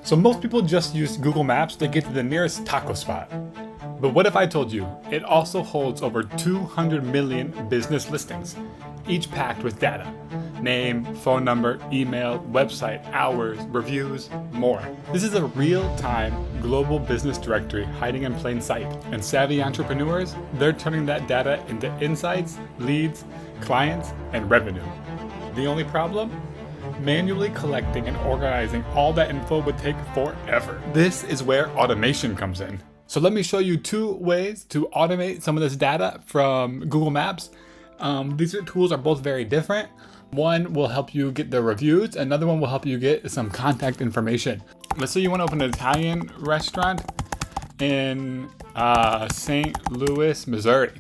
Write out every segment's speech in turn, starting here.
So most people just use Google Maps to get to the nearest taco spot. But what if I told you it also holds over 200 million business listings, each packed with data? Name, phone number, email, website, hours, reviews, more. This is a real-time global business directory hiding in plain sight. And savvy entrepreneurs, they're turning that data into insights, leads, clients, and revenue. The only problem? Manually collecting and organizing all that info would take forever. This is where automation comes in. So let me show you 2 ways to automate some of this data from Google Maps. These tools are both very different. One will help you get the reviews. Another one will help you get some contact information. Let's say you want to open an Italian restaurant in St. Louis, Missouri.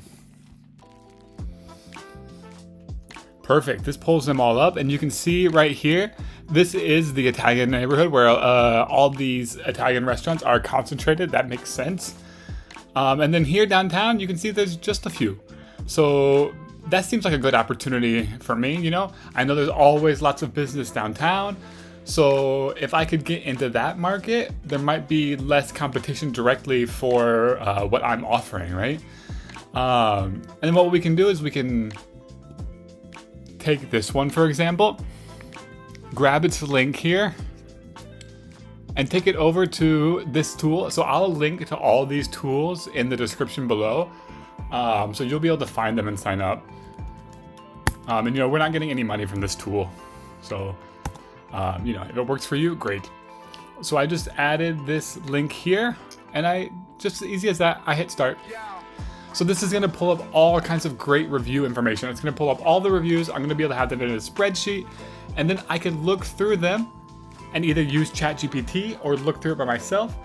Perfect. This pulls them all up, and you can see right here, this is the Italian neighborhood where all these Italian restaurants are concentrated. That makes sense. And then here downtown, you can see there's just a few. So that seems like a good opportunity for me, you know? I know there's always lots of business downtown. So if I could get into that market, there might be less competition directly for what I'm offering, right? And then what we can do is we can take this one, for example, grab its link here and take it over to this tool. So I'll link to all these tools in the description below. So you'll be able to find them and sign up. And you know, we're not getting any money from this tool. So, you know, if it works for you, great. So I just added this link here, and just as easy as that, I hit start. So this is gonna pull up all kinds of great review information. It's gonna pull up all the reviews. I'm gonna be able to have them in a spreadsheet, and then I can look through them and either use ChatGPT or look through it by myself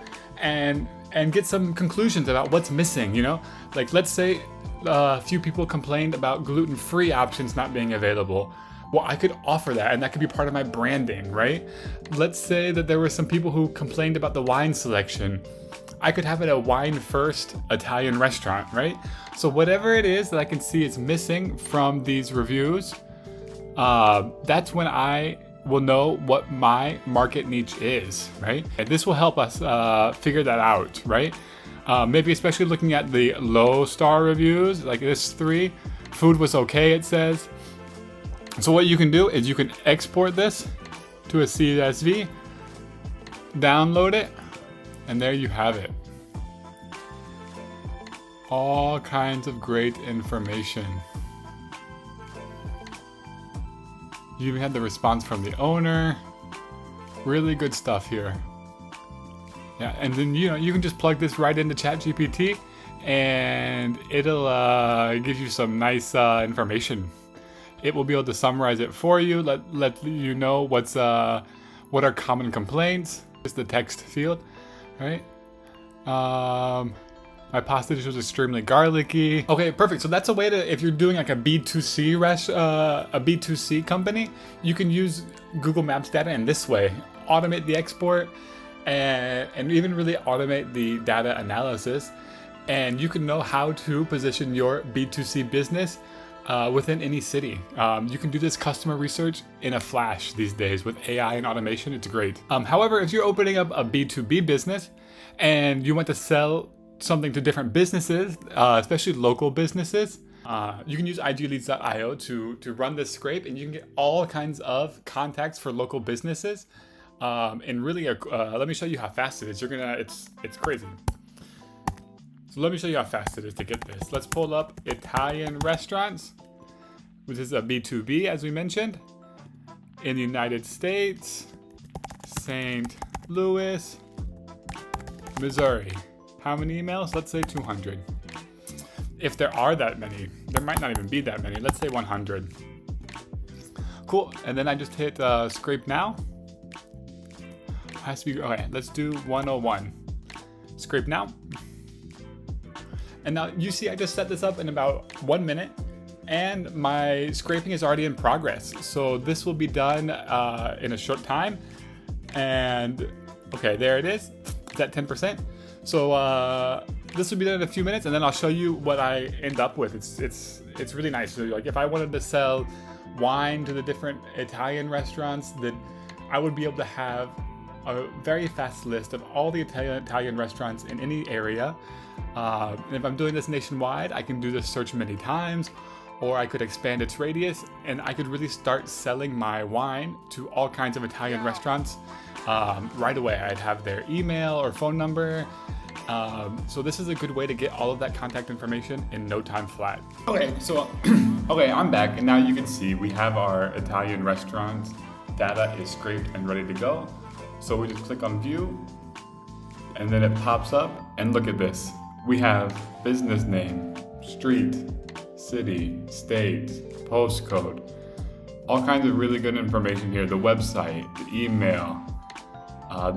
and get some conclusions about what's missing, you know? Like, let's say a few people complained about gluten-free options not being available. Well, I could offer that, and that could be part of my branding, right? Let's say that there were some people who complained about the wine selection. I could have it a wine-first Italian restaurant, right? So whatever it is that I can see is missing from these reviews, that's when I will know what my market niche is, right? And this will help us figure that out, right? Maybe especially looking at the low star reviews, like this 3, food was okay, it says. So what you can do is you can export this to a CSV, download it, and there you have it. All kinds of great information. You even had the response from the owner. Really good stuff here. Yeah, and then you know you can just plug this right into ChatGPT, and it'll give you some nice information. It will be able to summarize it for you. Let you know what are common complaints. It's the text field, right? My pasta dish was extremely garlicky. Okay, perfect. So that's a way to, if you're doing like a B2C a B2C company, you can use Google Maps data in this way. Automate the export and even really automate the data analysis. And you can know how to position your B2C business within any city. You can do this customer research in a flash these days with AI and automation. It's great. However, if you're opening up a B2B business and you want to sell something to different businesses, especially local businesses, you can use IGLeads.io to run this scrape, and you can get all kinds of contacts for local businesses. And really, let me show you how fast it is. It's crazy. So let me show you how fast it is to get this. Let's pull up Italian restaurants, which is a B2B, as we mentioned, in the United States, St. Louis, Missouri. How many emails? Let's say 200. If there are that many, there might not even be that many. Let's say 100. Cool, and then I just hit scrape now. Has to be, okay, let's do 101. Scrape now. And now you see I just set this up in about 1 minute, and my scraping is already in progress. So this will be done in a short time. And okay, there it is. It's at 10%. So this will be done in a few minutes, and then I'll show you what I end up with. It's really nice. So like if I wanted to sell wine to the different Italian restaurants, that I would be able to have a very fast list of all the Italian restaurants in any area. And if I'm doing this nationwide, I can do this search many times, or I could expand its radius, and I could really start selling my wine to all kinds of Italian restaurants right away. I'd have their email or phone number. So this is a good way to get all of that contact information in no time flat. Okay, so I'm back, and now you can see we have our Italian restaurants. Data is scraped and ready to go. So we just click on view, and then it pops up, and look at this. We have business name, street, city, state, postcode, all kinds of really good information here. The website, the email,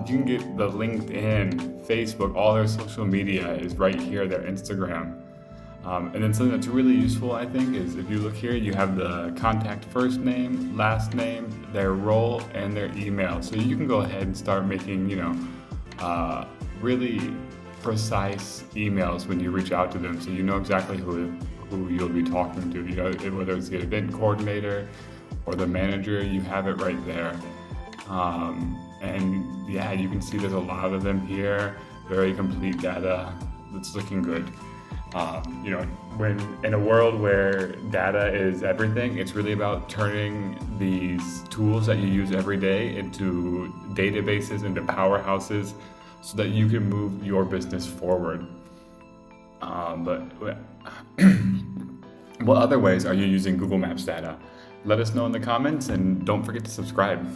you can get the LinkedIn, Facebook, all their social media is right here, their Instagram. And then something that's really useful, I think, is if you look here, you have the contact first name, last name, their role, and their email. So you can go ahead and start making, really precise emails when you reach out to them, so you know exactly who you'll be talking to. Whether it's the event coordinator or the manager, you have it right there. And yeah, you can see there's a lot of them here. Very complete data. It's looking good. When in a world where data is everything, it's really about turning these tools that you use every day into databases, into powerhouses, so that you can move your business forward. But what other ways are you using Google Maps data? Let us know in the comments, and don't forget to subscribe.